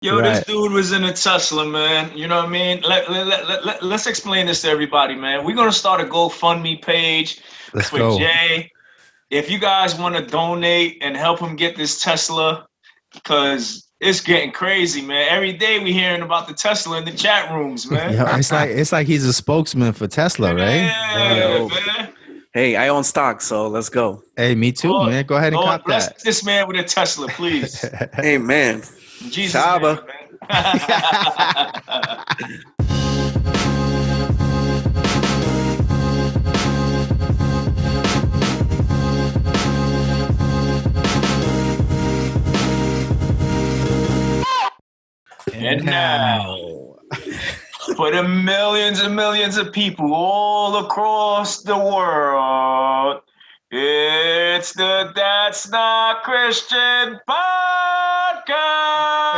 Yo, this dude was in a Tesla, man. You know what I mean? Let's explain this to everybody, man. We're gonna start a GoFundMe page for Jay. If you guys want to donate and help him get this Tesla, because it's getting crazy, man. Every day we hearing about the Tesla in the chat rooms, man. Yo, it's like he's a spokesman for Tesla, right? Yeah, man. Hey, I own stock, so let's go. Hey, me too, man. Go ahead and cop bless that. this man with a Tesla, please. Hey, man. Jesus, Shaba. man. And now, for the millions and millions of people all across the world, it's the That's Not Christian podcast. Hey,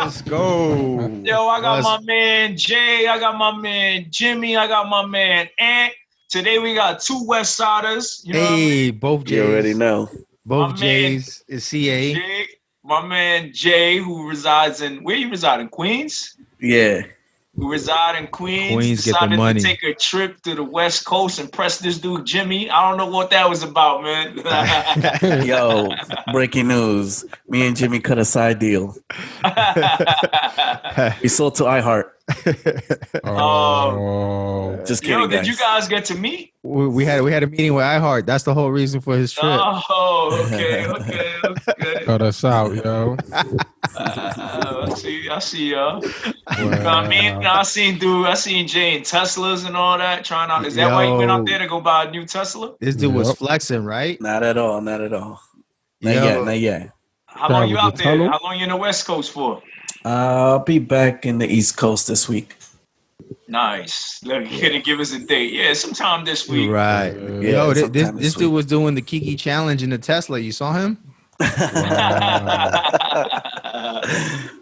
let's go. Yo, I got my man Jay, I got my man Jimmy, I got my man Ant. Today we got two West Siders. You know what I mean? Both Jays. You already know. Both Jays is CA. Jay, my man Jay, who resides in, where you reside, in Queens? Yeah. Who reside in Queens, Queens get the decided money. to take a trip to the West Coast and press this dude Jimmy. I don't know what that was about, man. Yo, breaking news. Me and Jimmy cut a side deal. We sold to iHeart. Just kidding, did you guys get to meet? We had a meeting with iHeart. That's the whole reason for his trip. Oh, okay. Cut us out, yo. I see y'all. I mean, I seen Jay in Teslas and all that. Trying out. Is that why you went out there to go buy a new Tesla? This dude was flexing, right? Not at all. Not yet. How long you out there? How long you in the West Coast for? I'll be back in the East Coast this week. Nice. Look, you gonna give us a date? Yeah, sometime this week. Right. Yeah, Yo, this dude was doing the Kiki challenge in the Tesla. You saw him?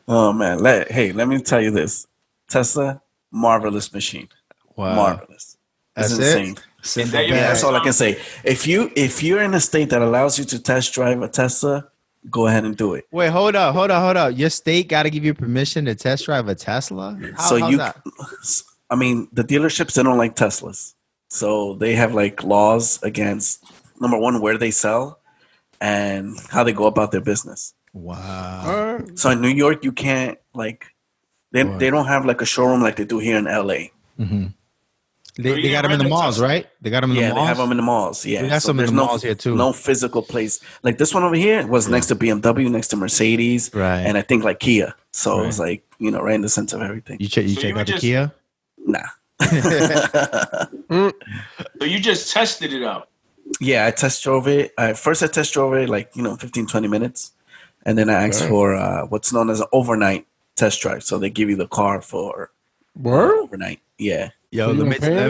Oh man. Let me tell you this. Tesla, marvelous machine. Wow. Marvelous. That's insane. That's all I can say. If you're in a state that allows you to test drive a Tesla, go ahead and do it. Wait, hold up. Your state got to give you permission to test drive a Tesla? How's that? I mean, the dealerships, they don't like Teslas. So they have like laws against, number one, where they sell and how they go about their business. Wow. So in New York, you can't like, they don't have like a showroom like they do here in LA. Mm-hmm. They got them in the malls, right? They got them in the malls? Yeah, they have them in the malls. Yeah, we got some in the malls here too. No physical place. Like this one over here was next to BMW, next to Mercedes, right? And I think like Kia. So it was like, right in the center of everything. You check out the Kia? Nah. So you just tested it out? Yeah, I test drove it. First I test drove it like, 15, 20 minutes. And then I asked for what's known as an overnight test drive. So they give you the car for overnight. Yeah. Yo, let me tell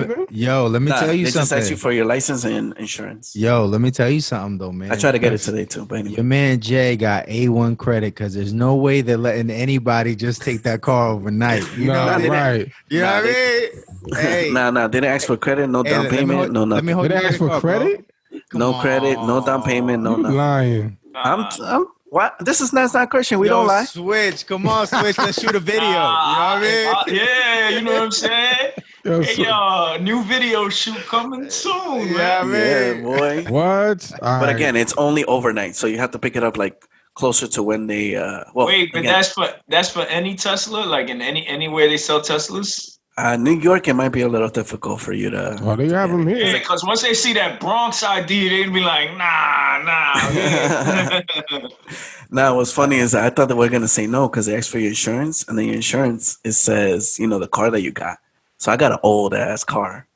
you they something. Just ask you for your license and insurance. Yo, let me tell you something though, man. I tried to get it today too, but anyway. Your man Jay got A1 credit because there's no way they're letting anybody just take that car overnight. You know what I mean? Hey. Nah. They didn't ask for credit, no down payment, no nothing. They didn't ask for credit? No credit, no down payment, no nothing. Lying. I'm what? This is not Christian. We don't lie. Switch. Come on, Switch. Let's shoot a video. You know what I mean? Yeah, you know what I'm saying? Hey, new video shoot coming soon, man. Yeah, boy. What? But again, it's only overnight, so you have to pick it up like closer to when they. Wait, but again, that's for any Tesla, like in anywhere they sell Teslas. New York, it might be a little difficult for you to. Oh, they have them here. Yeah, because once they see that Bronx ID, they'd be like, nah. Nah, what's funny is I thought that we're gonna say no because they asked for your insurance, and then your insurance it says the car that you got. So I got an old ass car.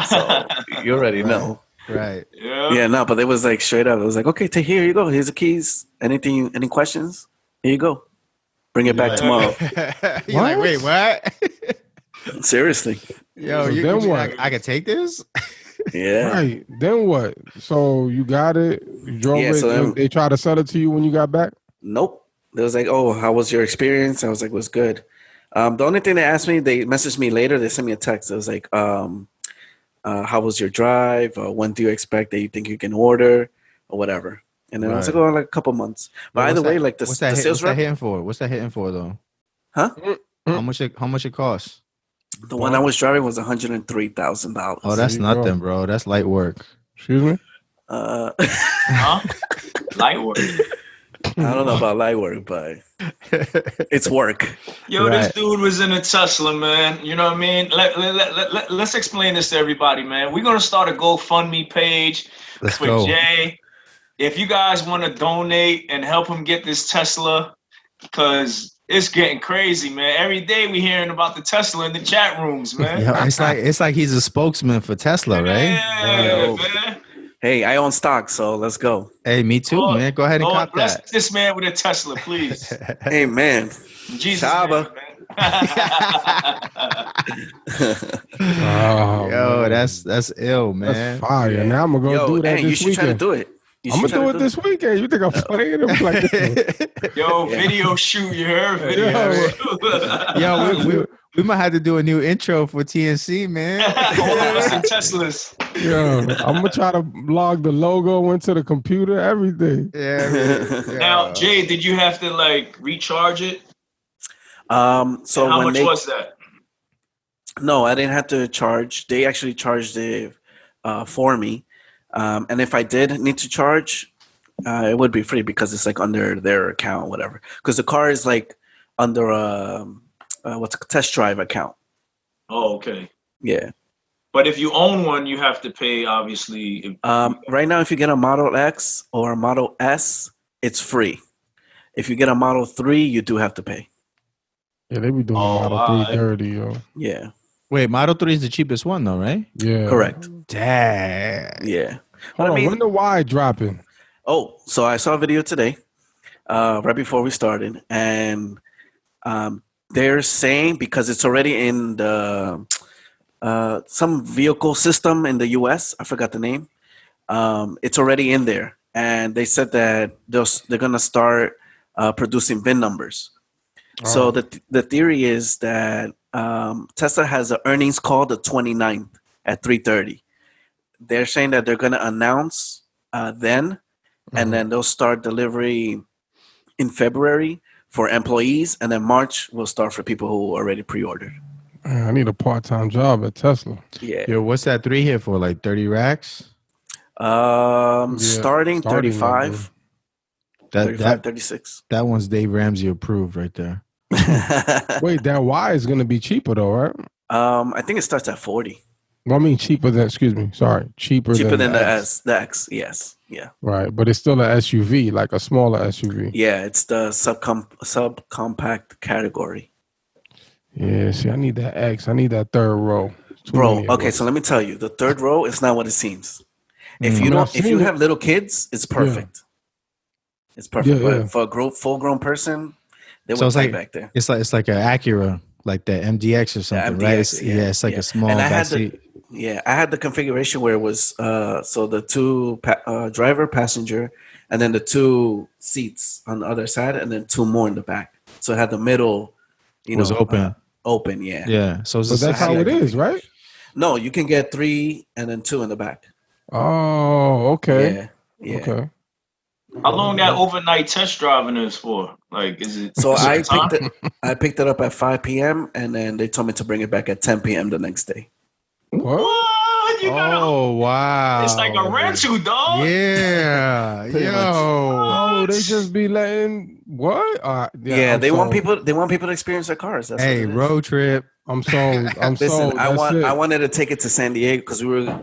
So you already know. Right. Yeah, no, but it was like straight up. It was like, okay, here you go. Here's the keys. Any questions? Here you go. Bring it back tomorrow. You're like, wait, what? Seriously. Yo, I could take this? Yeah. Right. Then what? So you got it. You drove it. So they tried to sell it to you when you got back? Nope. They was like, oh, how was your experience? I was like, it was good. The only thing they asked me, they messaged me later. They sent me a text. It was like, how was your drive? When do you expect that you think you can order or whatever? And then it was like a couple months. But either way, like the sales rep. What's that hitting for? What's that hitting for though? Huh? How much it costs? The one I was driving was $103,000. Oh, that's nothing, bro. That's light work. Excuse me? Huh? Light work. I don't know about light work, but it's work. Yo, This dude was in a Tesla, man. You know what I mean? Let's explain this to everybody, man. We're going to start a GoFundMe page for Jay. If you guys want to donate and help him get this Tesla, because it's getting crazy, man. Every day we hearing about the Tesla in the chat rooms, man. It's like he's a spokesman for Tesla, right? Yeah, man. Hey, I own stock, so let's go. Hey, me too, man. Go ahead and cop that. Bless this man with a Tesla, please. Hey, man. Jesus, Shaba. Yo, that's ill, man. That's fire. Yeah. Now I'm gonna go do that this weekend. You should try to do it. I'm gonna do it this weekend. You think I'm playing? I'm like, yo, video shoot. You heard? Video shoot. Yo, we might have to do a new intro for TNC, man. Teslas. Yo, I'm gonna try to log the logo into the computer, everything. Yeah. Now, Jay, did you have to like recharge it? So how much was that? No, I didn't have to charge. They actually charged it for me. And if I did need to charge, it would be free because it's like under their account, whatever. Because the car is like under what's a test drive account. Oh, okay. Yeah. But if you own one, you have to pay, obviously. Right now, if you get a Model X or a Model S, it's free. If you get a Model 3, you do have to pay. Yeah, they be doing Model 3 dirty, yo. Yeah. Wait, Model 3 is the cheapest one, though, right? Yeah. Correct. Dang. Yeah. Hold on, when the Y dropping? Oh, so I saw a video today, right before we started, and they're saying because it's already in the some vehicle system in the U.S. I forgot the name. It's already in there, and they said that they're gonna start producing VIN numbers. Oh. So the theory is that Tesla has an earnings call the 29th at 3:30. They're saying that they're gonna announce then, and then they'll start delivery in February for employees, and then March will start for people who already pre-ordered. Man, I need a part-time job at Tesla. Yeah. Yo, what's that 3 here for? Like 30 racks? Starting 35. 36. That one's Dave Ramsey approved right there. Wait, that Y is going to be cheaper though, right? I think it starts at 40. Well, I mean cheaper than cheaper than the X. Yes, yeah. Right, but it's still an SUV, like a smaller SUV. Yeah, it's the subcompact category. Yeah, see, I need that X. I need that third row. Bro, okay, so let me tell you, the third row is not what it seems. If you have little kids, it's perfect. Yeah. It's perfect, but for a full-grown person, they would take back there. It's like an Acura, like the MDX or something, right? It's like a small backseat. I had the configuration where it was so the two driver, passenger, and then the 2 seats on the other side, and then 2 more in the back. So it had the middle, was open. Open, yeah. Yeah. So that's how it is, right? No, you can get 3 and then 2 in the back. Oh, okay. Yeah. Okay. How long that overnight test driving is for? Like, is it? So I picked it up at 5 p.m. and then they told me to bring it back at 10 p.m. the next day. What? Wow! It's like a rental, dog. Yeah. Yo. They just be letting what? They want people to experience their cars. That's road trip. I'm sold. Listen, I wanted to take it to San Diego because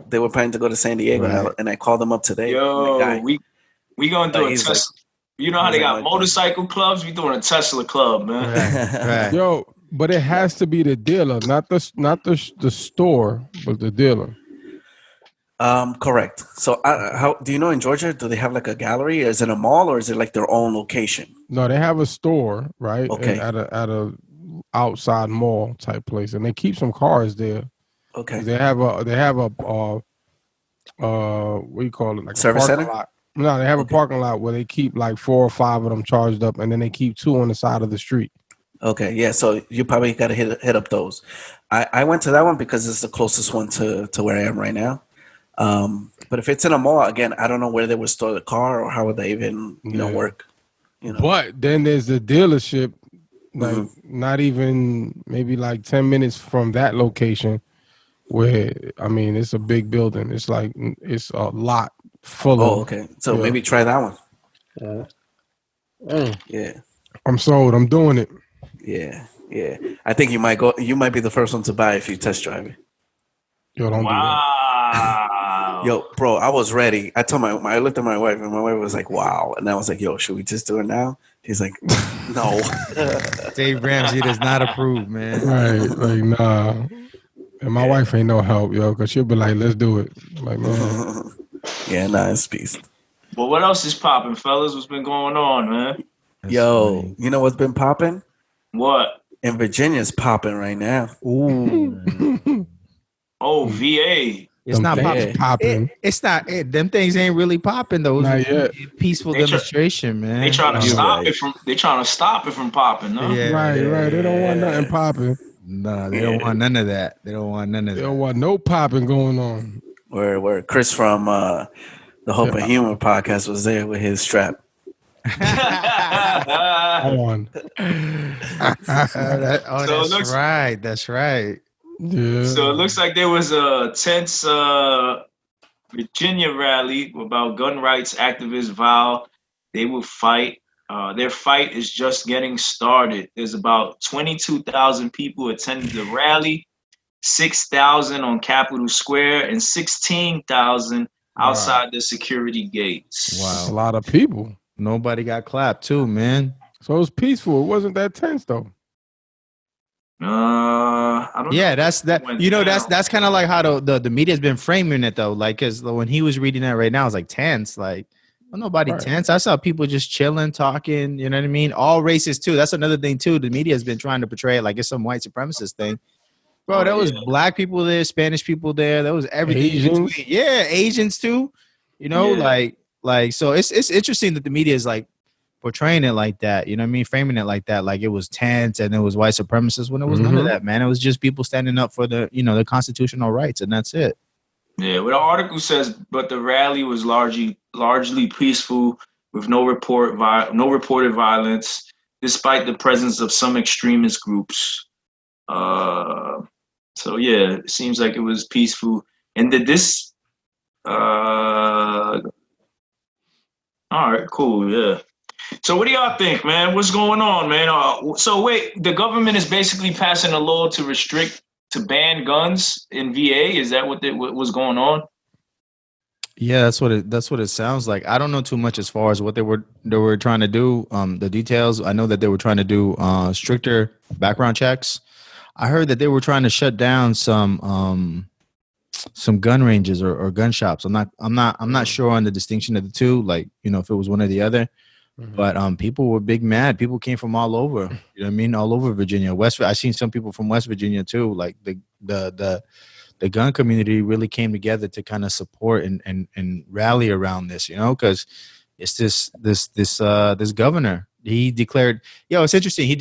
they were planning to go to San Diego, and I called them up today. Yo, we gonna do a Tesla. You know how they got motorcycle clubs? We doing a Tesla club, man. Right. Yo, but it has to be the dealer, not the store, but the dealer. Correct. So, how do you know in Georgia? Do they have like a gallery? Is it a mall or is it like their own location? No, they have a store, right? Okay. At a outside mall type place, and they keep some cars there. Okay. They have a what do you call it? Like service center. Lot. No, they have a parking lot where they keep like 4 or 5 of them charged up, and then they keep 2 on the side of the street. Okay, yeah. So you probably got to hit up those. I went to that one because it's the closest one to where I am right now. But if it's in a mall, again, I don't know where they would store the car or how would they even, work. But then there's the dealership, like not even maybe like 10 minutes from that location, where it's a big building. It's like it's a lot full of. Oh, okay. So maybe try that one. Yeah. I'm sold. I'm doing it. Yeah. Yeah. I think you might go. You might be the first one to buy if you test drive it. Yo, don't do that. Yo, bro, I was ready. I told I looked at my wife, and my wife was like, "Wow," and I was like, "Yo, should we just do it now?" He's like, "No." Dave Ramsey does not approve, man. Right, like nah. And my wife ain't no help, yo, because she'll be like, "Let's do it." I'm like, man. Yeah, it's peace. Well, what else is popping, fellas? What's been going on, man? Yo, you know what's been popping? What? In Virginia's popping right now. Ooh. Oh, VA. It's not popping. It's not. Them things ain't really popping though. Not yet. Peaceful demonstration, man. They trying to stop it from. They trying to stop it from popping. No? Yeah, right. They don't want nothing popping. No, they don't want none of that. They don't want none of that. They don't want no popping going on. Where Chris from the Hope and Humor podcast was there with his strap. On. That's right. Yeah. So it looks like there was a tense Virginia rally about gun rights activists vow they will fight. Their fight is just getting started. There's about 22,000 people attending the rally, 6,000 on Capitol Square, and 16,000 outside the security gates. Wow, that's a lot of people. Nobody got clapped too, man. So it was peaceful. It wasn't that tense though. I don't know. Yeah, that's kind of like how the media's been framing it though. Like, cause when he was reading that right now, it's like tense. Like, well, nobody tense. I saw people just chilling, talking. You know what I mean? All races too. That's another thing too. The media has been trying to portray it like it's some white supremacist thing. Bro, there was black people there, Spanish people there. There was everything. Asians. Yeah, Asians too. You know, like so. It's interesting that the media is like portraying it like that. You know what I mean? Framing it like that, like it was tense and it was white supremacists when it was none of that, man. It was just people standing up for the the constitutional rights, and that's it. Yeah, well, the article says, but the rally was largely peaceful with no reported violence, despite the presence of some extremist groups. So yeah, it seems like it was peaceful. And did this? All right, cool, yeah. So what do y'all think, man? What's going on, man? So wait, the government is basically passing a law to ban guns in VA. Is that what was going on? Yeah, that's what it sounds like. I don't know too much as far as what they were trying to do. The details. I know that they were trying to do stricter background checks. I heard that they were trying to shut down some gun ranges or gun shops. I'm not sure on the distinction of the two. Like, if it was one or the other. But people were big mad. People came from all over. You know what I mean? All over Virginia. I seen some people from West Virginia too. Like the gun community really came together to kind of support and rally around this, because it's this governor. He declared, it's interesting. He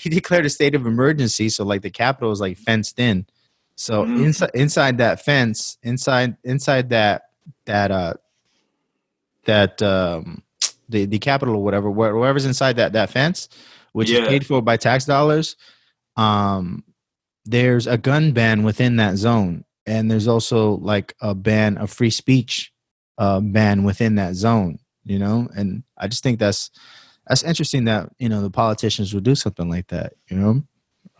declared a state of emergency. So like the Capitol is like fenced in. So inside that fence, inside the Capitol or whatever, wherever's inside that fence, which is paid for by tax dollars, there's a gun ban within that zone, and there's also like a free speech ban within that zone. And I just think that's interesting that the politicians would do something like that.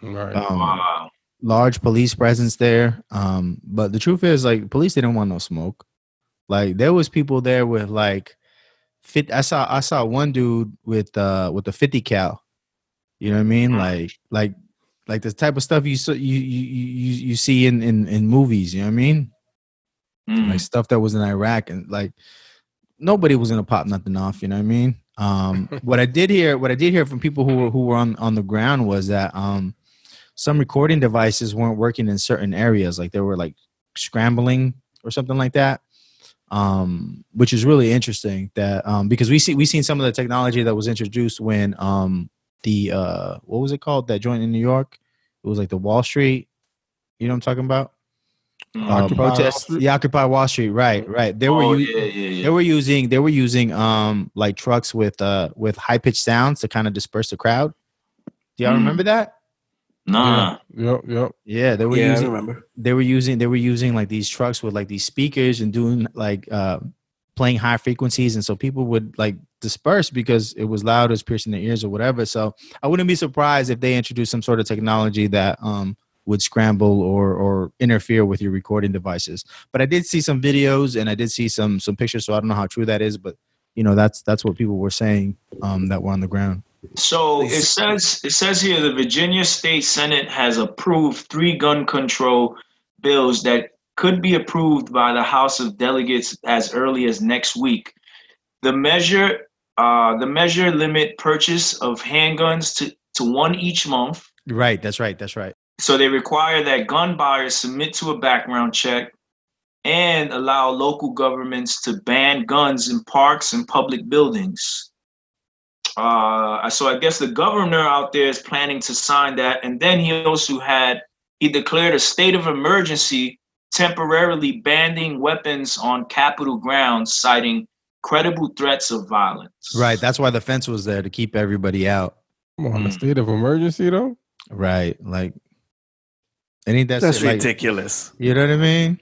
Right. Wow. Large police presence there, but the truth is, like, police didn't want no smoke. Like, there was people there with like. I saw one dude with a 50 cal. You know what I mean? Like the type of stuff you see in movies. You know what I mean? Like stuff that was in Iraq, and like nobody was gonna pop nothing off. You know what I mean? What I did hear from people who were on the ground was that some recording devices weren't working in certain areas. Like they were like scrambling or something like that. Which is really interesting that because we seen some of the technology that was introduced when the what was it called, that joint in New York? It was like the Wall Street, you know what I'm talking about? Occupy Wall protests. Street? Yeah, Occupy Wall Street. Right. They were they were using like trucks with high pitched sounds to kind of disperse the crowd. Do y'all remember that? Nah. Yep. Yeah, I remember. They were using like these trucks with like these speakers and doing like playing high frequencies, and so people would like disperse because it was loud, it was piercing their ears or whatever. So I wouldn't be surprised if they introduced some sort of technology that would scramble or interfere with your recording devices. But I did see some videos and I did see some pictures, so I don't know how true that is, but you know, that's what people were saying that were on the ground. So it says here the Virginia State Senate has approved 3 gun control bills that could be approved by the House of Delegates as early as next week. The measure limit purchase of handguns to 1 each month. Right, that's right. So they require that gun buyers submit to a background check and allow local governments to ban guns in parks and public buildings. So I guess the governor out there is planning to sign that. And then he declared a state of emergency, temporarily banning weapons on Capitol grounds, citing credible threats of violence. Right. That's why the fence was there, to keep everybody out. On a state of emergency, though? Right. Like, that's ridiculous. You know what I mean?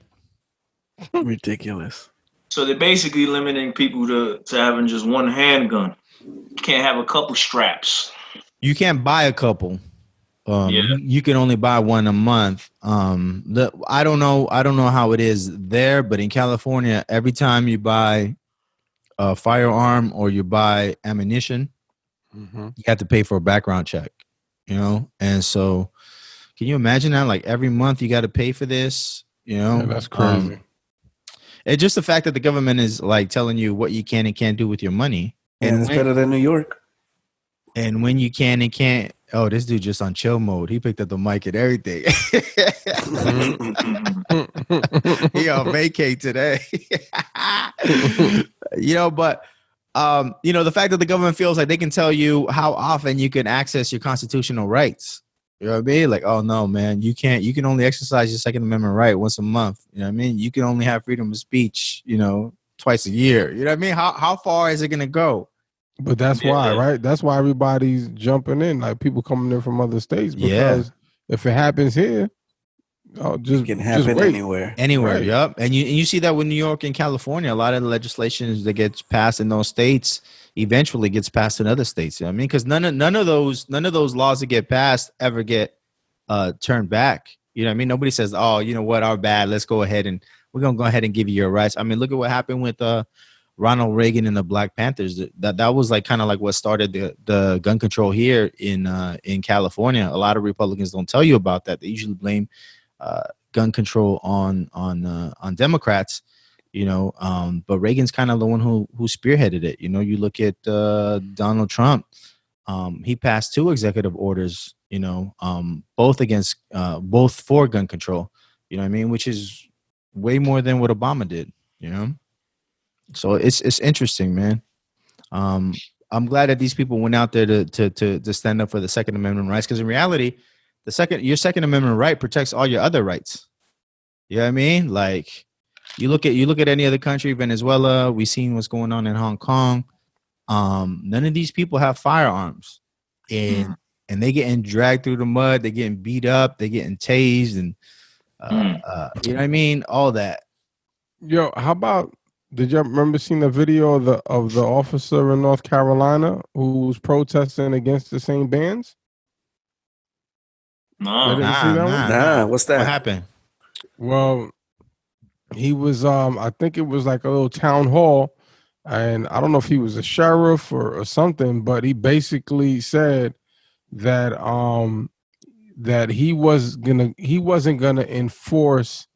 Ridiculous. So they're basically limiting people to having just one handgun. You can't have a couple straps. You can't buy a couple. You can only buy one a month. I don't know how it is there, but in California, every time you buy a firearm or you buy ammunition, you have to pay for a background check. You know, and so can you imagine that? Like every month you got to pay for this. You know, that's crazy. It's just the fact that the government is like telling you what you can and can't do with your money. And it's better than New York. And when you can and can't, oh, this dude just on chill mode. He picked up the mic and everything. He on vacay today. You know, but you know, the fact that the government feels like they can tell you how often you can access your constitutional rights. You know what I mean? Like, oh no, man, you can't. You can only exercise your Second Amendment right once a month. You know what I mean? You can only have freedom of speech, you know, twice a year. You know what I mean? How far is it gonna go? But that's why, right? That's why everybody's jumping in, like people coming in from other states. Because if it happens here, it can happen anywhere. Right. Yep. And you see that with New York and California, a lot of the legislation that gets passed in those states eventually gets passed in other states. You know what I mean? Because none of those laws that get passed ever get turned back. You know what I mean? Nobody says, oh, you know what, our bad. Let's go ahead and we're gonna go ahead and give you your rights. I mean, look at what happened with Ronald Reagan and the Black Panthers. That was like kind of like what started the gun control here in California. A lot of Republicans don't tell you about that. They usually blame gun control on Democrats, you know. But Reagan's kind of the one who spearheaded it. You know, you look at Donald Trump. He passed 2 executive orders, you know, both for gun control. You know what I mean? Which is way more than what Obama did. You know. So it's interesting, man. I'm glad that these people went out there to stand up for the Second Amendment rights, because in reality, your Second Amendment right protects all your other rights. You know what I mean? Like you look at any other country, Venezuela, we've seen what's going on in Hong Kong. None of these people have firearms, and they getting dragged through the mud, they getting beat up, they getting tased, and you know what I mean? All that. Yo, how about? Did you remember seeing the video of the officer in North Carolina who was protesting against the same bans? Nah. What's that? What happened? Well, he was I think it was like a little town hall, and I don't know if he was a sheriff or something, but he basically said that that he wasn't gonna enforce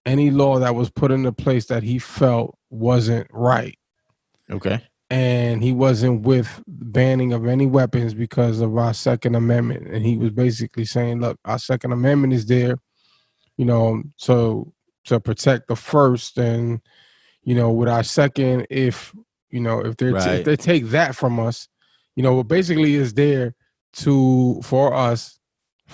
any law that was put into place that he felt wasn't right. Okay. And he wasn't with banning of any weapons because of our Second Amendment. And he was basically saying, look, our Second Amendment is there, you know, to protect the first. And, you know, with our second, if they take that from us, you know, what basically is there for us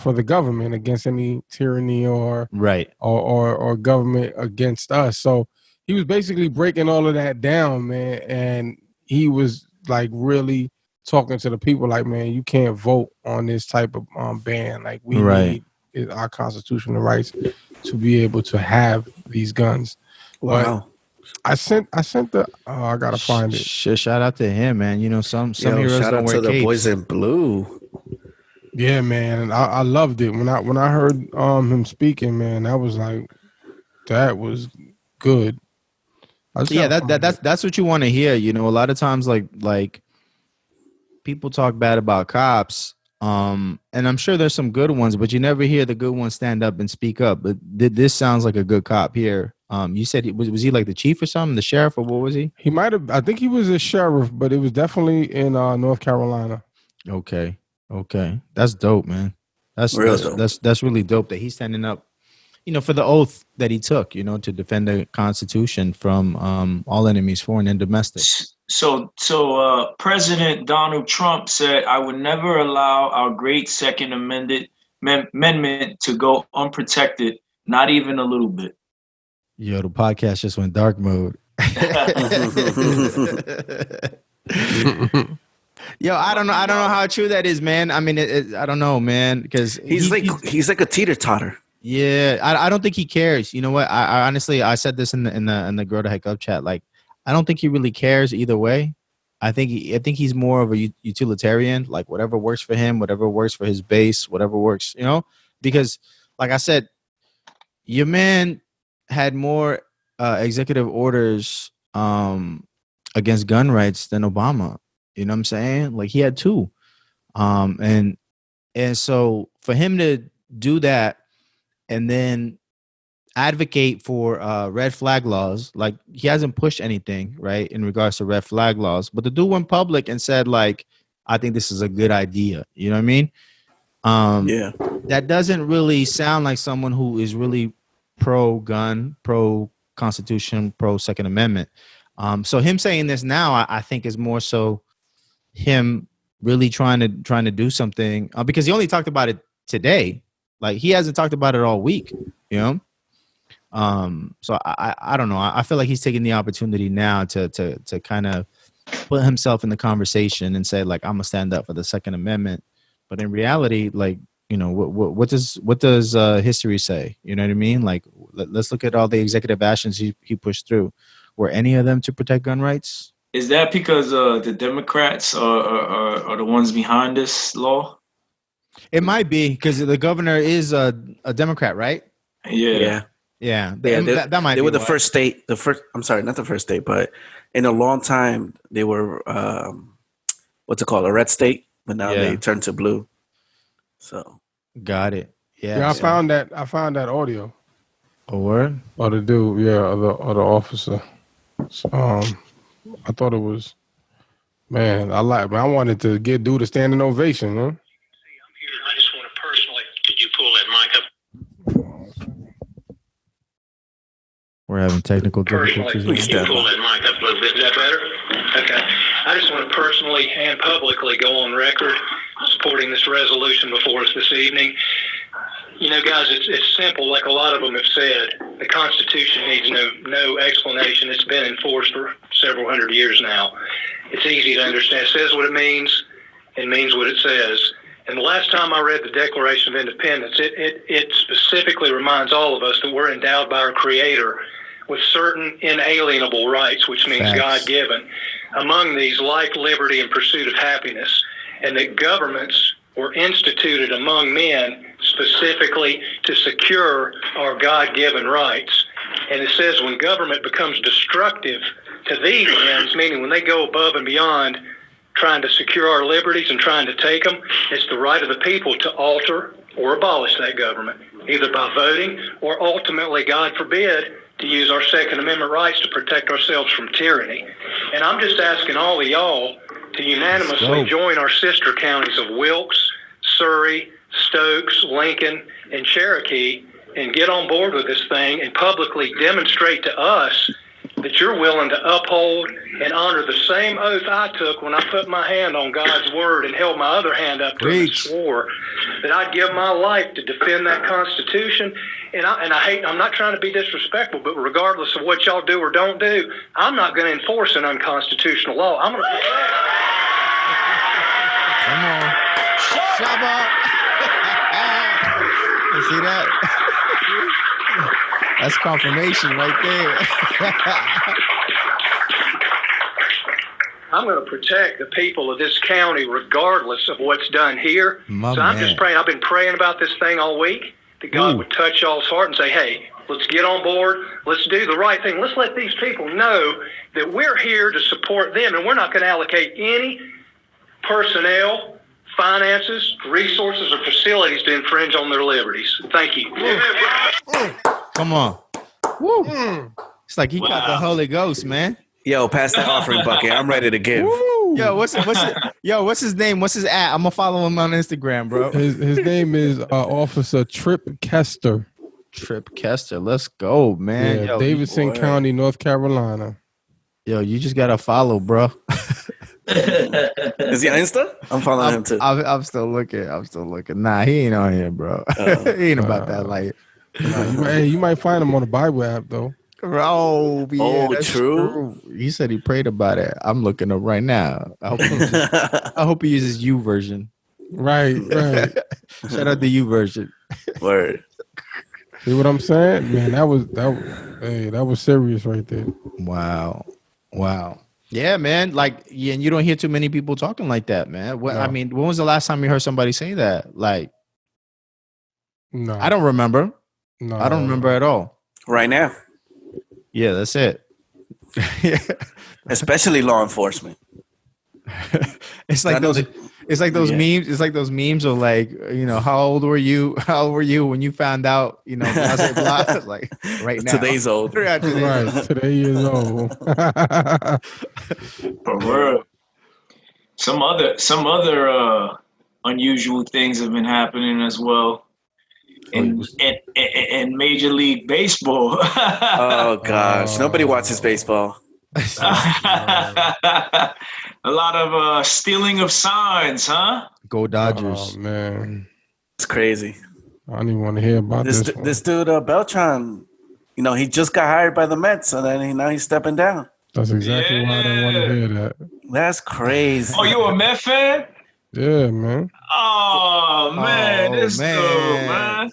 for the government, against any tyranny or right or government against us. So he was basically breaking all of that down, man. And he was like really talking to the people like, man, you can't vote on this type of ban. Like we right need our constitutional rights to be able to have these guns. Wow. But I sent the I gotta find it. Shout out to him, man. You know, some heroes shout don't out wear to the capes. boys in blue. Yeah, man. I loved it when I heard him speaking, man. I was like, that was good. Yeah, that's what you want to hear. You know, a lot of times like people talk bad about cops. And I'm sure there's some good ones, but you never hear the good ones stand up and speak up. But this sounds like a good cop here. You said was he like the chief or something, the sheriff, or what was he? He might have. I think he was a sheriff, but it was definitely in North Carolina. Okay, that's dope, man. That's really dope that he's standing up, you know, for the oath that he took, you know, to defend the Constitution from all enemies, foreign and domestic. So President Donald Trump said, "I would never allow our great Second Amendment to go unprotected, not even a little bit." Yo, the podcast just went dark mode. Yo, I don't know how true that is, man. I mean, I don't know, man, because he's like a teeter-totter. Yeah, I don't think he cares. You know what? I honestly, I said this in the Grow the Heck Up chat. Like, I don't think he really cares either way. I think he's more of a utilitarian. Like, whatever works for him, whatever works for his base, whatever works, you know. Because, like I said, your man had more executive orders against gun rights than Obama. You know what I'm saying? Like, he had 2. And so for him to do that and then advocate for red flag laws, like, he hasn't pushed anything, right, in regards to red flag laws. But the dude went public and said, like, I think this is a good idea. You know what I mean? Yeah. That doesn't really sound like someone who is really pro-gun, pro-Constitution, pro-Second Amendment. So him saying this now, I think, is more so him really trying to do something, because he only talked about it today. Like, he hasn't talked about it all week, you know. So I don't know. I feel like he's taking the opportunity now to kind of put himself in the conversation and say, like, I'm gonna stand up for the Second Amendment. But in reality, like, you know, what does history say? You know what I mean? Like, let's look at all the executive actions he pushed through. Were any of them to protect gun rights? Is that because the Democrats are the ones behind this law? It might be because the governor is a Democrat, right? Yeah. That might be. They were the first state. I'm sorry, not the first state, but in a long time they were what's it called, a red state, but now they turned to blue. So got it. Yeah, I found that audio. Or the dude, or the officer. So, I thought it was, man. I wanted to give dude a standing ovation, huh? I'm here. I just want to personally. Could you pull that mic up? We're having technical difficulties. Could you pull that mic up a little bit? Is that better? Okay. I just want to personally and publicly go on record supporting this resolution before us this evening. You know, guys, it's simple. Like a lot of them have said, the Constitution needs no explanation. It's been enforced for several hundred years now. It's easy to understand. It says what it means. It means what it says. And the last time I read the Declaration of Independence, it specifically reminds all of us that we're endowed by our Creator with certain inalienable rights, which means God-given. Among these, life, liberty, and pursuit of happiness, and that governments were instituted among men specifically to secure our God-given rights. And it says when government becomes destructive to these ends, meaning when they go above and beyond trying to secure our liberties and trying to take them, it's the right of the people to alter or abolish that government, either by voting or ultimately, God forbid, to use our Second Amendment rights to protect ourselves from tyranny. And I'm just asking all of y'all to unanimously join our sister counties of Wilkes, Surrey, Stokes, Lincoln, and Cherokee and get on board with this thing and publicly demonstrate to us that you're willing to uphold and honor the same oath I took when I put my hand on God's word and held my other hand up to it and swore that I'd give my life to defend that Constitution. And I'm not trying to be disrespectful, but regardless of what y'all do or don't do, I'm not going to enforce an unconstitutional law. I'm going to protect. Come on. Shabba. You see that? That's confirmation right there. I'm going to protect the people of this county regardless of what's done here. I'm just praying. I've been praying about this thing all week, that God would touch y'all's heart and say, hey, let's get on board. Let's do the right thing. Let's let these people know that we're here to support them, and we're not going to allocate any personnel, finances, resources, or facilities to infringe on their liberties. Thank you. Come on. Woo. It's like you got the Holy Ghost, man. Yo, pass that offering bucket. I'm ready to give. Woo. Yo, what's his name? What's his at? I'm gonna follow him on Instagram, bro. His name is Officer Trip Kester. Trip Kester. Let's go, man. Yeah, yo, Davidson County, North Carolina. Yo, you just gotta follow, bro. Is he on Insta? I'm following him too. I'm still looking. Nah, he ain't on here, bro. He ain't about that life. Hey, you might find him on the Bible app though. Oh, yeah, that's true. He said he prayed about it. I'm looking up right now. I hope he uses U version. Right. Shout out the U version. Word. See what I'm saying? Man, that was serious right there. Wow. Yeah, man. Like, yeah, and you don't hear too many people talking like that, man. I mean, when was the last time you heard somebody say that? Like, no, I don't remember. No, I don't remember at all. Right now. Yeah, that's it. Especially law enforcement. It's like those memes. It's like those memes of like, how old were you? How old were you when you found out? Blah, blah, blah. Like right now. Today's old. Right, today years old. For real. Some other unusual things have been happening as well. In Major League Baseball. Oh gosh, nobody watches baseball. A lot of stealing of signs, huh? Go Dodgers. Oh man, it's crazy. I don't even want to hear about this. This dude Beltran, he just got hired by the Mets, and then now he's stepping down. That's exactly why I don't want to hear that. That's crazy. Oh, you a Met fan? Yeah, man. Oh man, dude, man.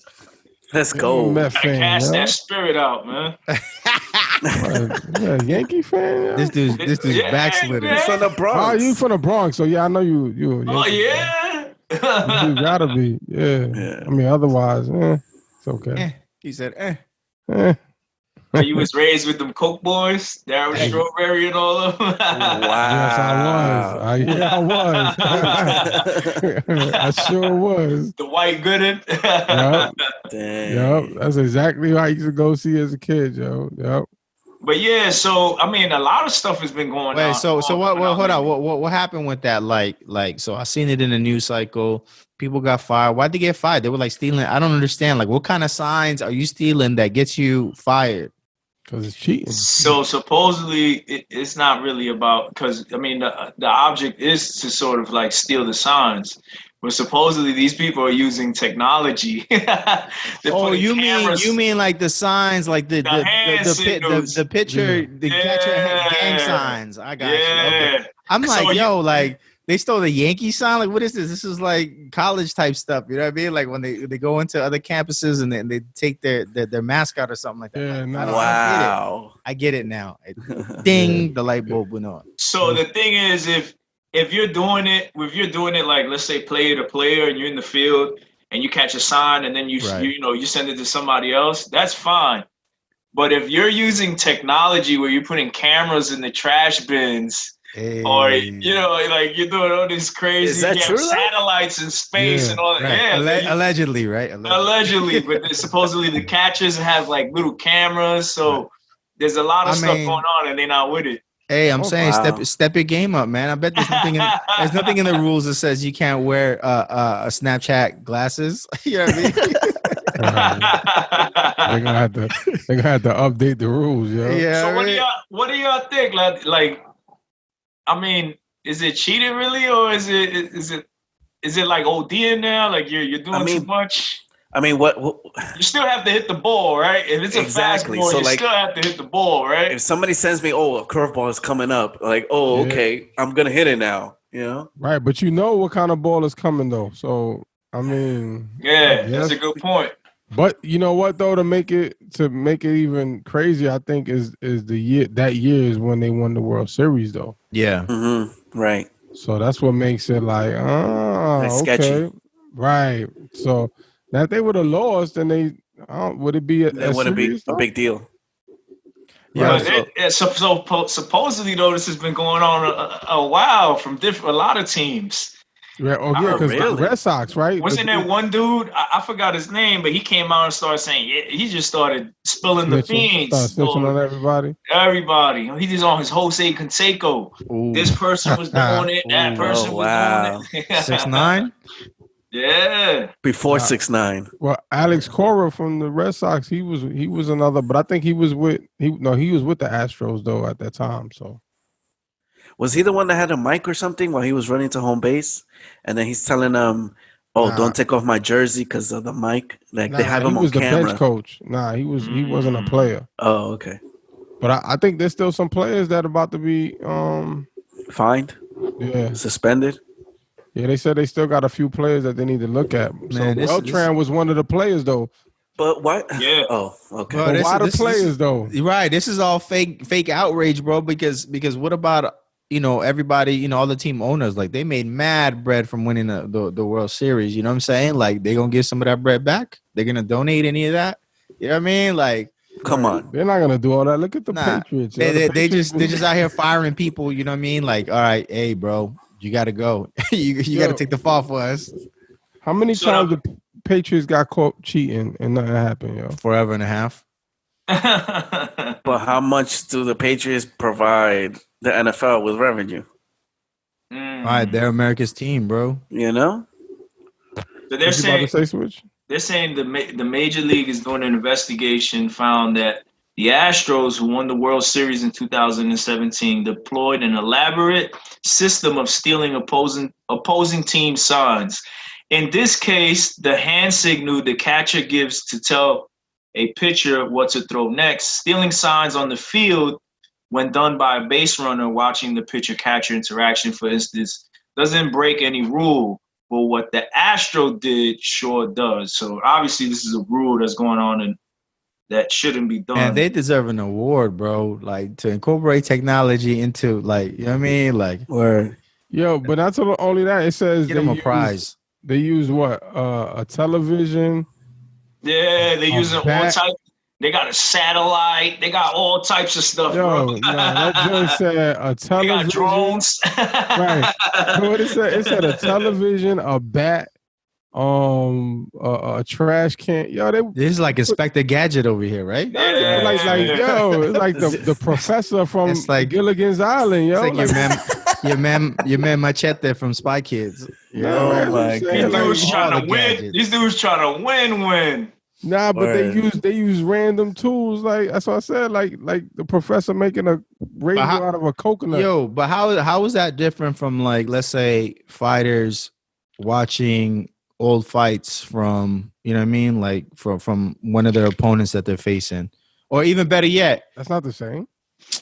Let's go. I cast that spirit out, man. Yeah, Yankee fan. Yeah. This dude's backslidden. He's from the Bronx. Oh, you from the Bronx? So yeah, I know you. Oh yeah. You gotta be. Yeah. I mean, otherwise, it's okay. He said, You was raised with them Coke boys, Darryl Strawberry and all of them. Wow. Yes, I was. I sure was. The White Gooden. Yep. That's exactly what I used to go see as a kid, yo. Yep. But yeah, so I mean, a lot of stuff has been going on. So what? Hold on. What happened with that? Like, so I seen it in the news cycle. People got fired. Why'd they get fired? They were like stealing. I don't understand. Like, what kind of signs are you stealing that gets you fired? Because it's cheating. So supposedly it's not really about, because I mean the object is to sort of like steal the signs, but supposedly these people are using technology. You mean like the signs, like the picture, the catcher gang signs? I got you. Okay. I'm like, they stole the Yankee sign. Like, what is this? This is like college type stuff. You know what I mean? Like when they go into other campuses and they take their mascot or something like that. Yeah, wow. I get it now. Ding, the light bulb went on. So the thing is, if you're doing it, like let's say player to player, and you're in the field and you catch a sign and then you send it to somebody else, that's fine. But if you're using technology where you're putting cameras in the trash bins. Hey. Or like you're doing all this crazy. Is that true? Satellites in space and all that. Right. Yeah, allegedly, right? Allegedly, but supposedly the catchers have like little cameras, so there's a lot of stuff going on, and they're not with it. Hey, I'm saying step your game up, man. I bet there's nothing in the rules that says you can't wear a Snapchat glasses. You know what I mean? They're gonna have to update the rules, yo. Yeah. So what do y'all think? Like, I mean, is it cheating really, or is it like ODing now? Like you're doing too much. I mean, what you still have to hit the ball, right? If it's a fastball, so you still have to hit the ball, right? If somebody sends me, a curveball is coming up, like, okay, I'm gonna hit it now, you know? Right, but you know what kind of ball is coming though. So I mean, that's a good point. But you know what though, to make it even crazier, I think is the year is when they won the World Series though. Yeah. Mm-hmm. Right. So that's what makes it like, sketchy. Okay. Right. So now if they would have lost, then would it be it wouldn't be a big deal. Yeah. So supposedly though, this has been going on a while from a lot of teams. Yeah, because the Red Sox, right? Wasn't there one dude? I forgot his name, but he came out and started saying, he just started spilling the beans. Started snitching on everybody. Everybody. He was on his Jose Canseco. This person was doing it. That person was doing it. 6'9"? Yeah. Before 6'9". Well, Alex Cora from the Red Sox, he was another, but I think he was with the Astros though at that time. So was he the one that had a mic or something while he was running to home base? And then he's telling them, don't take off my jersey because of the mic. Like they have him on camera. He was the bench coach. He wasn't a player. Oh, okay. But I think there's still some players that are about to be fined. Yeah. Suspended. Yeah, they said they still got a few players that they need to look at. Man, so Beltran was one of the players though. But why? Yeah. Oh, okay. But why the players though? Right. This is all fake outrage, bro. Because what about everybody, all the team owners, like they made mad bread from winning the World Series. You know what I'm saying? Like they gonna give some of that bread back. They're gonna donate any of that. You know what I mean? Like, come on, they're not gonna do all that. Look at the Patriots. They're just out here firing people. You know what I mean? Like, all right, hey, bro, you gotta go. you gotta take the fall for us. How many times the Patriots got caught cheating and nothing happened, yo? Forever and a half. But how much do the Patriots provide the NFL with revenue? All right, they're America's team, bro. You know? So they're saying, about to say, Switch? They're saying the Major League is doing an investigation, found that the Astros, who won the World Series in 2017, deployed an elaborate system of stealing opposing team signs. In this case, the hand signal the catcher gives to tell a pitcher what to throw next. Stealing signs on the field, when done by a base runner watching the pitcher-catcher interaction, for instance, doesn't break any rule. But what the Astro did sure does. So obviously this is a rule that's going on and that shouldn't be done. And they deserve an award, bro. Like to incorporate technology into, like, you know what I mean? Like, word. Yo, but not only that, it says get them a prize. They use what? A television. Yeah, they using all type. They got a satellite. They got all types of stuff, bro. That joint said a television. They got drones. Right. What it said? It said a television, a bat, a trash can. Yo, this is like Inspector Gadget over here, right? Yeah, yo, it's like the professor from Gilligan's Island, yo. It's like your man Machete from Spy Kids. Oh my God. These dudes trying to win. Nah, but they use random tools. Like that's what I said. Like the professor making a radio out of a coconut. Yo, but how is that different from, like, let's say fighters watching old fights from, you know what I mean, like from one of their opponents that they're facing, or even better yet, that's not the same,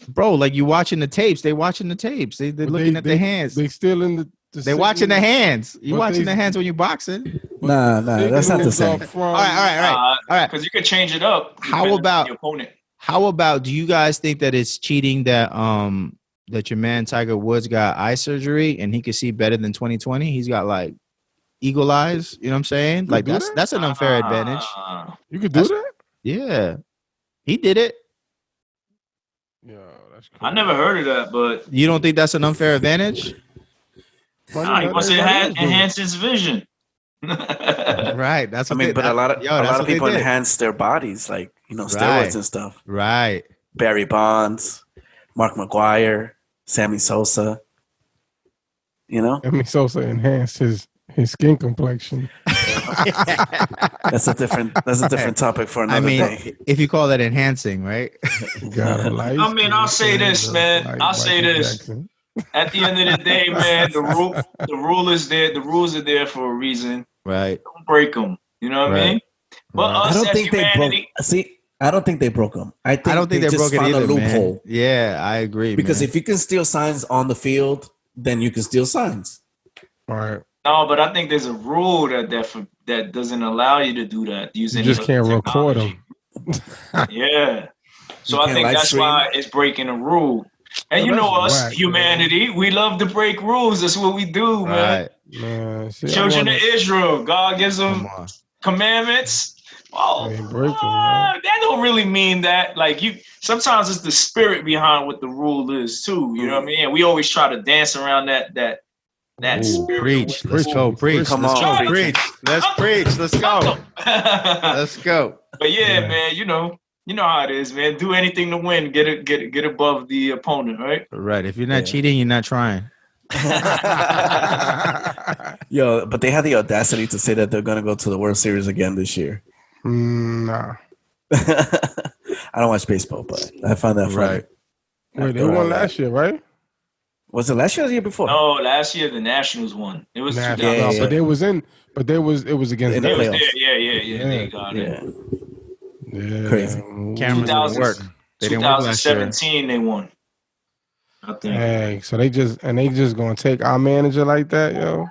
bro. Like you watching the tapes, they're watching the tapes. They're looking at the hands. They still in the. They're watching the hands. You watching the hands when you're boxing? Nah, that's not the same. All right. Because you could change it up. How about your opponent? How about? Do you guys think that it's cheating that that your man Tiger Woods got eye surgery and he could see better than 2020? He's got like eagle eyes. You know what I'm saying? Like that's an unfair advantage. You could do that? Yeah, he did it. Yeah, that's cool. I never heard of that, but you don't think that's an unfair advantage? He wants to enhance his vision. Right. That's but a lot of people enhance their bodies, like, steroids and stuff. Right. Barry Bonds, Mark McGwire, Sammy Sosa. Sammy Sosa enhanced his skin complexion. That's a different topic for another day. If you call that enhancing, right? I mean, I'll say this, man. I'll say this. Jackson. At the end of the day, man, the rule is there. The rules are there for a reason. Right. Don't break them. You know what I mean? But I don't think they broke. See, I don't think they broke them. I don't think they just found a loophole. Man. Yeah, I agree. Because if you can steal signs on the field, then you can steal signs. All right. No, but I think there's a rule that doesn't allow you to do that. You just can't record them. Yeah. So I think that's why it's breaking a rule. And you know us, humanity, we love to break rules. That's what we do, man. Children of Israel, God gives them commandments. Oh, that don't really mean that. Like sometimes it's the spirit behind what the rule is too. You know what I mean? And we always try to dance around that spirit. Preach. Let's go. Preach. Come on. Preach. Let's preach. Let's go. Let's go. But man, you know how it is, man. Do anything to win. Get above the opponent, right? Right. If you're not cheating, you're not trying. Yo, but they had the audacity to say that they're gonna go to the World Series again this year. Nah. I don't watch baseball, but I found that funny. Right. Wait, they won last year, right? Was it last year or the year before? No, last year the Nationals won. It was but it was against the playoffs. Yeah. They got it. Yeah. Crazy. Cameras didn't work. They didn't work last year. 2017 they won. I think. Dang, so they just gonna take our manager like that, yo.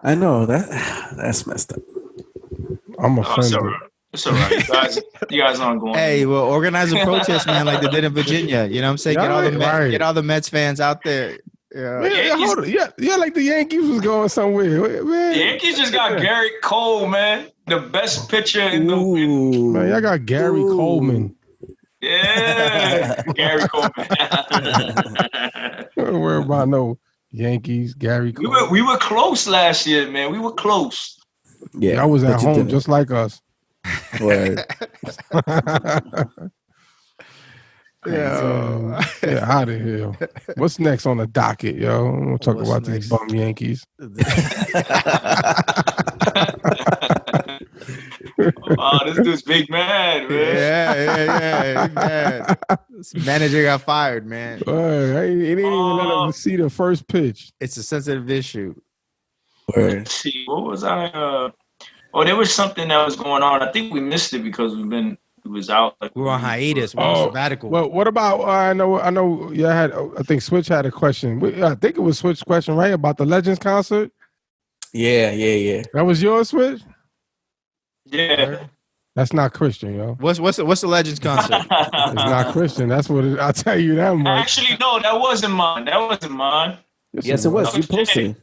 I know that's messed up. I'm offended. It's all right. You guys aren't going. Hey, well, organize a protest, man, like they did in Virginia. You know what I'm saying? Get all the Mets fans out there. Yeah, like the Yankees was going somewhere. Man. The Yankees just got Garrett Cole, man, the best pitcher in the. Man, y'all got Gary Coleman. Yeah, Gary Coleman. Don't worry about no Yankees, Gary Coleman. We were close last year, man. We were close. Yeah, I was at home just like us. Out of here. What's next on the docket, yo? We'll talk about these bum Yankees. Oh, this dude's big mad, man. Yeah. Mad. This manager got fired, man. He didn't even let him see the first pitch. It's a sensitive issue. Let's see, what was I? There was something that was going on. I think we missed it because we was out. Like, we were on hiatus. We were on sabbatical. Well, what about? I know. Yeah, I think Switch had a question. I think it was Switch's question, right, about the Legends concert. Yeah. That was yours, Switch. Yeah. That's not Christian, yo. What's the Legends concert? It's not Christian. That's what I'll tell you that much. Actually, no, that wasn't mine. Yes, it was. You posted.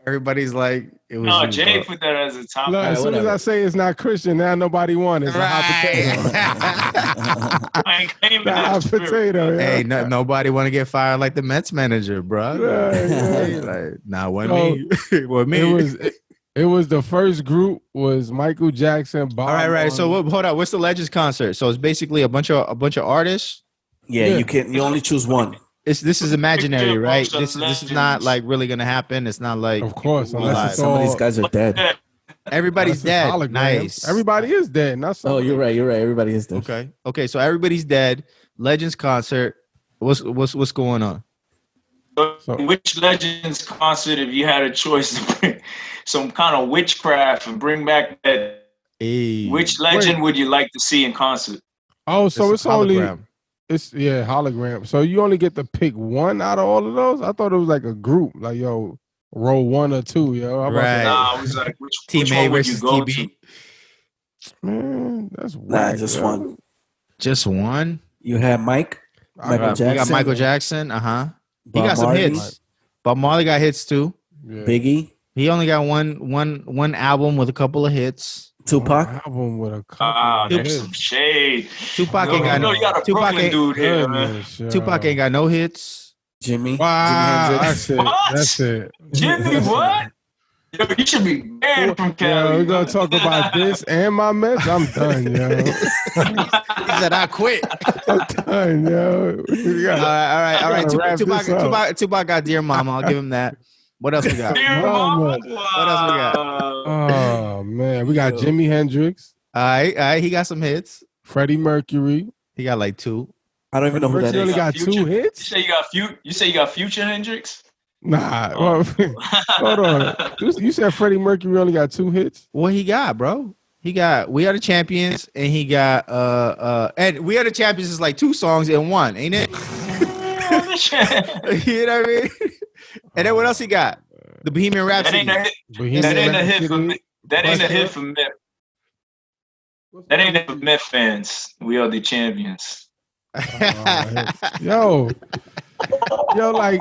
Everybody's like, it was. No, Jay put that as a top. Look, as soon as I say it's not Christian, now nobody won. It's a hot potato. I ain't claiming that hot potato. Yeah. Hey, nobody want to get fired like the Mets manager, bro. Me. With me. It was the first group was Michael Jackson. Bob All right. So hold on. What's the Legends concert? So it's basically a bunch of artists. Yeah, you only choose one. This is imaginary, right? This is not like really gonna happen. It's not like, of course, unless some of these guys are dead. Everybody's dead. Nice. Everybody is dead. You're right. Everybody is dead. Okay. So everybody's dead. Legends concert. What's going on? So, which Legends concert, if you had a choice to bring some kind of witchcraft and bring back that, which legend would you like to see in concert? Oh, so it's only. It's hologram. So you only get to pick one out of all of those? I thought it was like a group. Like, yo, roll one or two, yo. Right. Nah, I was like, which Team A versus Team B. Man, that's whack. Just one. Just one? You have Michael Jackson. You got Michael Jackson. He got some hits. Bob Marley got hits too. Yeah. Biggie. He only got one album with a couple of hits. Tupac. Album with a couple of hits. Shade. Tupac ain't got no. You got a Brooklyn dude here, man. Tupac ain't got no hits. Jimmy. Wow. That's it. Jimmy, what? Yo, you should be banned from Cali. We're gonna talk about this and my Mets. I'm done, yo. He said, "I quit." I'm done, yo. All right. Tupac got Dear Mama. I'll give him that. What else we got? Dear Mama. What else we got? right, we got Jimi Hendrix. All right, he got some hits. Freddie Mercury. He got like 2. I don't even know who that Mercury only is. got Future. 2 hits. You say you got Future Hendrix? Nah, well, hold on. You said Freddie Mercury only got 2 hits. What he got, bro? He got "We Are the Champions" and he got and "We Are the Champions" is like 2 songs in one, ain't it? You know what I mean? And then what else he got? The Bohemian Rhapsody. That ain't a hit for me. That ain't a hit for me. That ain't it for Met fans. We are the champions. Yo, like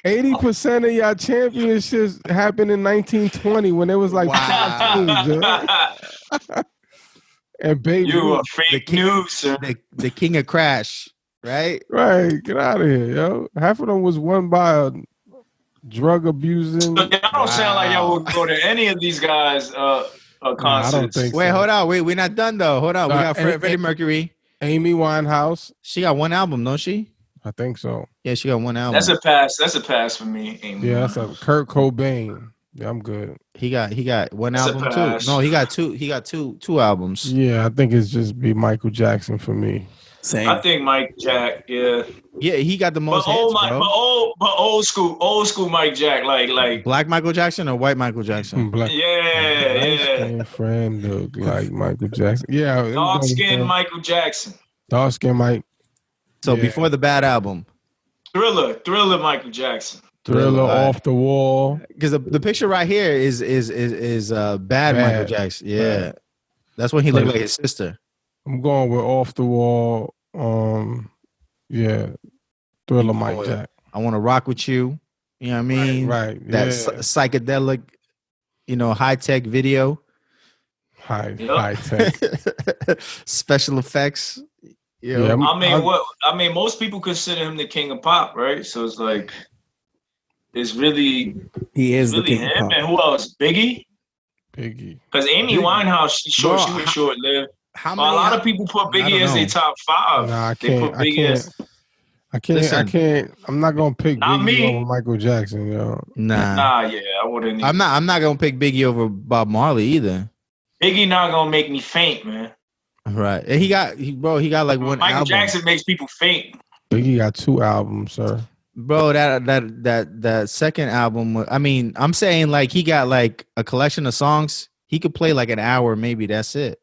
80% of y'all championships happened in 1920 when it was like 5 teams. And baby, you are fake news, sir. The king of crash, right? Right, get out of here, yo. Half of them was won by a drug abusing. So y'all don't sound like y'all would go to any of these guys' concerts. I don't think Wait, so. hold on. We're not done though. Hold on. We got Freddie Mercury. Amy Winehouse. She got 1 album, don't she? I think so. Yeah, she got 1 album. That's a pass. That's a pass for me. Amy That's a Kurt Cobain. Yeah, I'm good. He got 1 That's album too. No, he got 2. He got two albums. Yeah, I think it's just be Michael Jackson for me. Same. I think Mike Jack. Yeah. Yeah, he got the most hits, bro. But old school Mike Jack, like Black Michael Jackson or white Michael Jackson? Black. Yeah. Friend look like Michael Jackson. Yeah. Dark skin Michael Jackson. Dark skin Mike. So before the Bad album. Thriller Michael Jackson. Thriller Off the Wall. Because the picture right here is bad Michael Jackson. Yeah. Bad. That's when he looked like his sister. I'm going with Off the Wall. Thriller Mike Jack. I want to rock with you. You know what I mean? Right. That psychedelic, high tech video. High tech. Special effects. Yeah, I mean, most people consider him the king of pop, right? So it's like, he is the king of pop. And who else? Biggie. Because Amy Winehouse, she was short lived. A lot of people put Biggie as their top 5. Nah, I can't. I'm not gonna pick Biggie over Michael Jackson, yo. Nah, yeah, I wouldn't. I'm not gonna pick Biggie over Bob Marley either. Biggie not gonna make me faint, man. Right, and he got like 1 Michael album. Jackson makes people faint. Biggie got 2 albums, sir. Bro, that second album. I mean, I'm saying like he got like a collection of songs. He could play like an hour, maybe. That's it.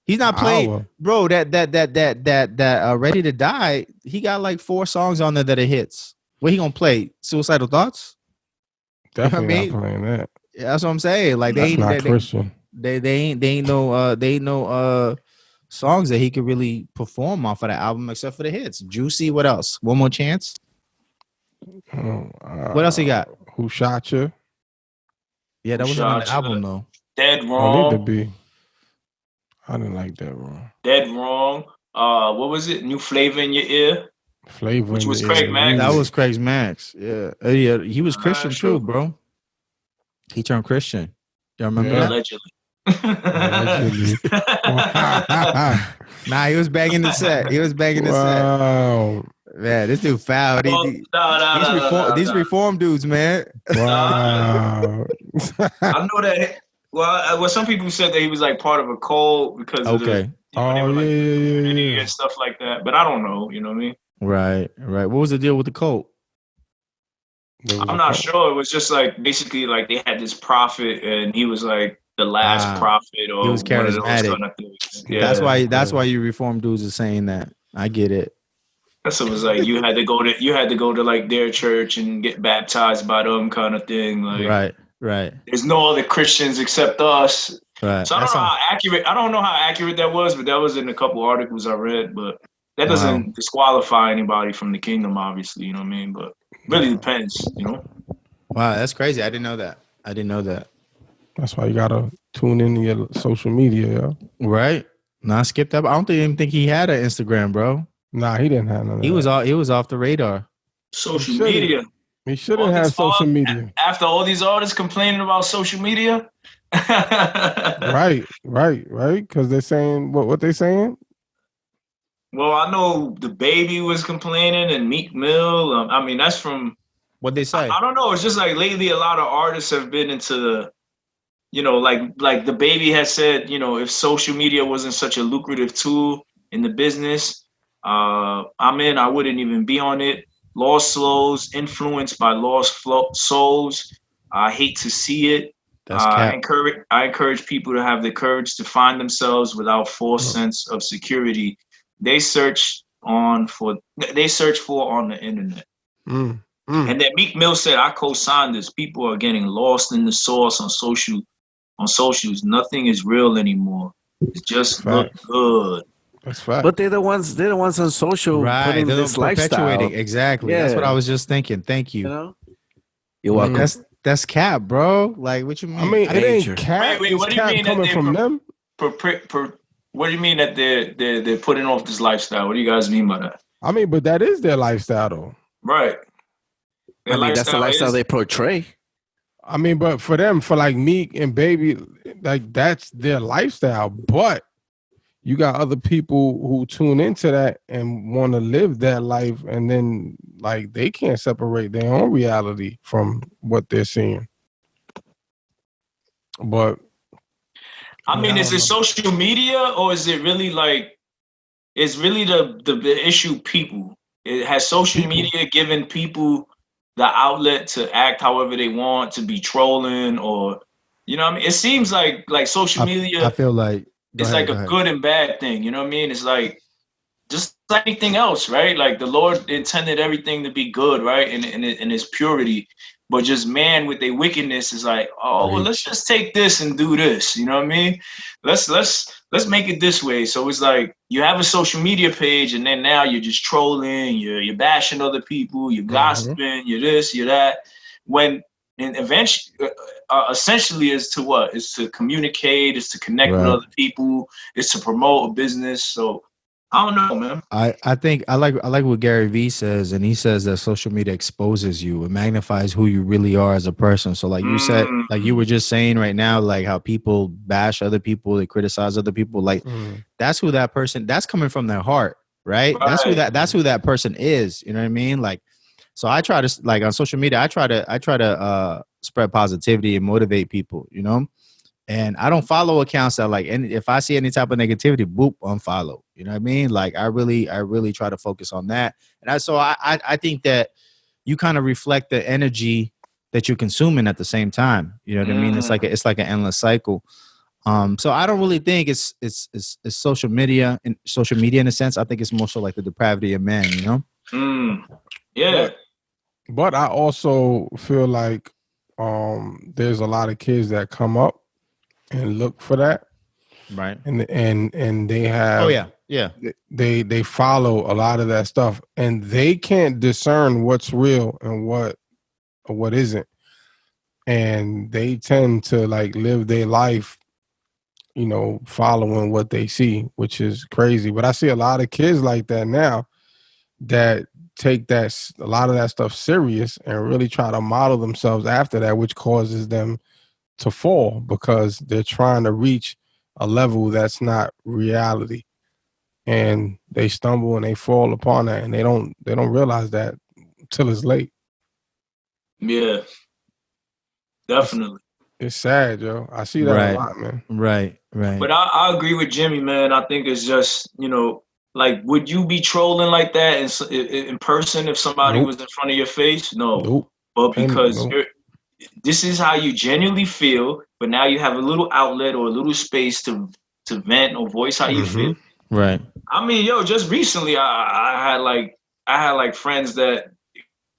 He's not playing, bro. That Ready to Die. He got like 4 songs on there that are hits. What he gonna play? Suicidal Thoughts. Definitely not playing that. Yeah, that's what I'm saying. Like that's not Christian. They ain't no songs that he could really perform off of that album except for the hits. Juicy. What else? One More Chance. What else he got? Who Shot You? Yeah, that wasn't on the album though. Dead Wrong. Need to be. I didn't like Dead Wrong. Dead Wrong. What was it? New Flavor in Your Ear. Which was Craig Max. That was Craig Max. Yeah. Yeah. He was Christian too, bro. He turned Christian. Y'all remember that? Allegedly. Nah, he was banging the set. Wow. Man, this dude foul. These reform dudes, man. Wow. I know that. Well, some people said that he was like part of a cult because of the yeah, and stuff like that. But I don't know. You know what I mean? Right. What was the deal with the cult? I'm not sure. It was just like basically like they had this prophet, and he was like the last prophet, or he was charismatic. One of those kind of things. Yeah. That's why you reform dudes are saying that. I get it. So it was like you had to go to like their church and get baptized by them kind of thing. Like right. There's no other Christians except us. Right. So I don't know how accurate that was, but that was in a couple articles I read. But that doesn't disqualify anybody from the kingdom, obviously. You know what I mean? But really depends. You know. Wow, that's crazy. I didn't know that. That's why you gotta tune into your social media, yo. Right. Nah, I skipped up. I don't even think he had an Instagram, bro. Nah, he didn't have none of that. He was off the radar. Social media. He shouldn't have social media. After all these artists complaining about social media. Right. Because they're saying what they saying. Well, I know the Baby was complaining and Meek Mill. I mean, that's from what they say. I don't know. It's just like lately, a lot of artists have been into you know, like the baby has said, you know, if social media wasn't such a lucrative tool in the business, I wouldn't even be on it. Lost souls, influenced by souls. I hate to see it. That's cap. I encourage people to have the courage to find themselves without false sense of security. They search for on the internet. And then Meek Mill said, I co-signed this. People are getting lost in the sauce on socials. Nothing is real anymore. It's just look good. That's fact. But they're the ones on social putting this lifestyle. Exactly. Yeah. That's what I was just thinking. Thank you. You know? You're welcome. That's cap, bro. Like, what you mean? I mean, it ain't cap. Wait, what do you mean coming from them? What do you mean that they're putting off this lifestyle? What do you guys mean by that? I mean, but that is their lifestyle, though. Right. That's the lifestyle they portray. I mean, but for them, for like Meek and Baby, like that's their lifestyle. But you got other people who tune into that and want to live that life, and then like they can't separate their own reality from what they're seeing. But I mean, is it social media, or is it really like it's really the issue people? It has social media given people the outlet to act however they want, to be trolling, or you know what I mean? It seems like social media, I feel like it's like a good and bad thing, you know what I mean? It's like just like anything else, right? Like the Lord intended everything to be good, right? In its purity. But just man with their wickedness is like, oh, well, let's just take this and do this. You know what I mean? Let's make it this way. So it's like you have a social media page, and then now you're just trolling, you're bashing other people, you're gossiping, you're this, you're that. When and eventually, essentially, is to what? Is to communicate, is to connect with other people, is to promote a business. So I don't know, man. I think I like what Gary Vee says, and he says that social media exposes you. It magnifies who you really are as a person. So like you said, like you were just saying right now, like how people bash other people, they criticize other people. Like that's who that person, that's coming from their heart, right? That's who that person is. You know what I mean? Like, so I try to, like on social media, I try to spread positivity and motivate people, you know? And I don't follow accounts that like, and if I see any type of negativity, boop, unfollow. You know what I mean? Like I really try to focus on that. And I think that you kind of reflect the energy that you're consuming at the same time. You know what I mean? It's like an endless cycle. So I don't really think it's social media in a sense. I think it's more so like the depravity of man, you know? Yeah. But I also feel like there's a lot of kids that come up and look for that, right? And they have they follow a lot of that stuff, and they can't discern what's real and what isn't, and they tend to like live their life, you know, following what they see, which is crazy. But I see a lot of kids like that now that take a lot of that stuff serious and really try to model themselves after that, which causes them to fall because they're trying to reach a level that's not reality, and they stumble and they fall upon that, and they don't realize that till it's late. Yeah, definitely. It's sad, yo. I see that a lot, man. Right. But I agree with Jimmy, man. I think it's just, you know, like, would you be trolling like that in person if somebody was in front of your face? No. But because this is how you genuinely feel, but now you have a little outlet or a little space to vent or voice how you feel. Right. I mean, yo, just recently I had like friends that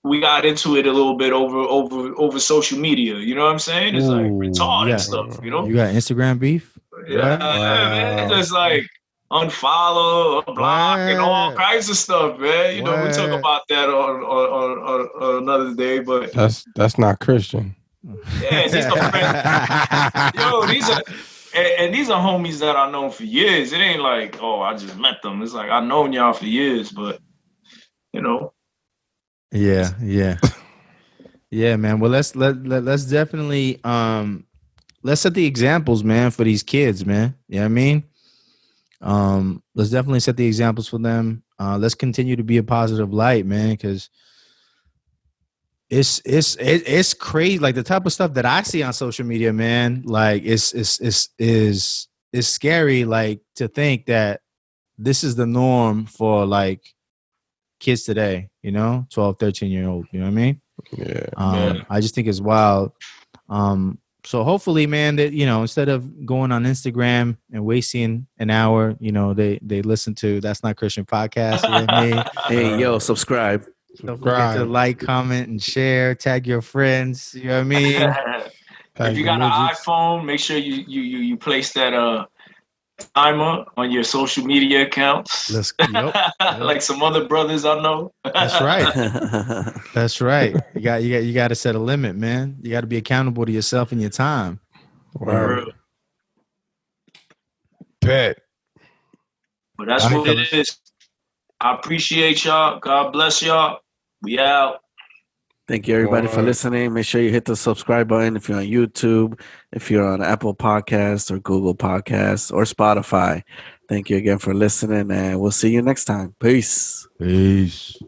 we got into it a little bit over social media. You know what I'm saying? It's like retarded stuff, you know? You got Instagram beef? Yeah, man. Just like unfollow, block, and all kinds of stuff, man. You know, we talk about that on another day, but that's not Christian. Yeah, these are friends. Yo, these are homies that I've known for years. It ain't like, oh, I just met them. It's like I've known y'all for years, but you know. Yeah, man. Well, let's definitely let's set the examples, man, for these kids, man. You know what I mean? Let's definitely set the examples for them. Let's continue to be a positive light, man, because it's crazy. Like the type of stuff that I see on social media, man. Like it's scary. Like to think that this is the norm for like kids today. 12, 13-year-old. You know what I mean? Yeah. I just think it's wild. So hopefully, man, that instead of going on Instagram and wasting an hour, they listen to That's Not Christian podcast. You know what I mean? Hey, yo, subscribe. Don't forget to like, comment, and share. Tag your friends. You know what I mean? If you got an iPhone, make sure you place that timer on your social media accounts. Yep. Like some other brothers I know. That's right. That's right. You got to set a limit, man. You got to be accountable to yourself and your time. Word. Bet. But that's what it is. I appreciate y'all. God bless y'all. We out. Thank you, everybody, for listening. Make sure you hit the subscribe button if you're on YouTube, if you're on Apple Podcasts or Google Podcasts or Spotify. Thank you again for listening, and we'll see you next time. Peace. Peace.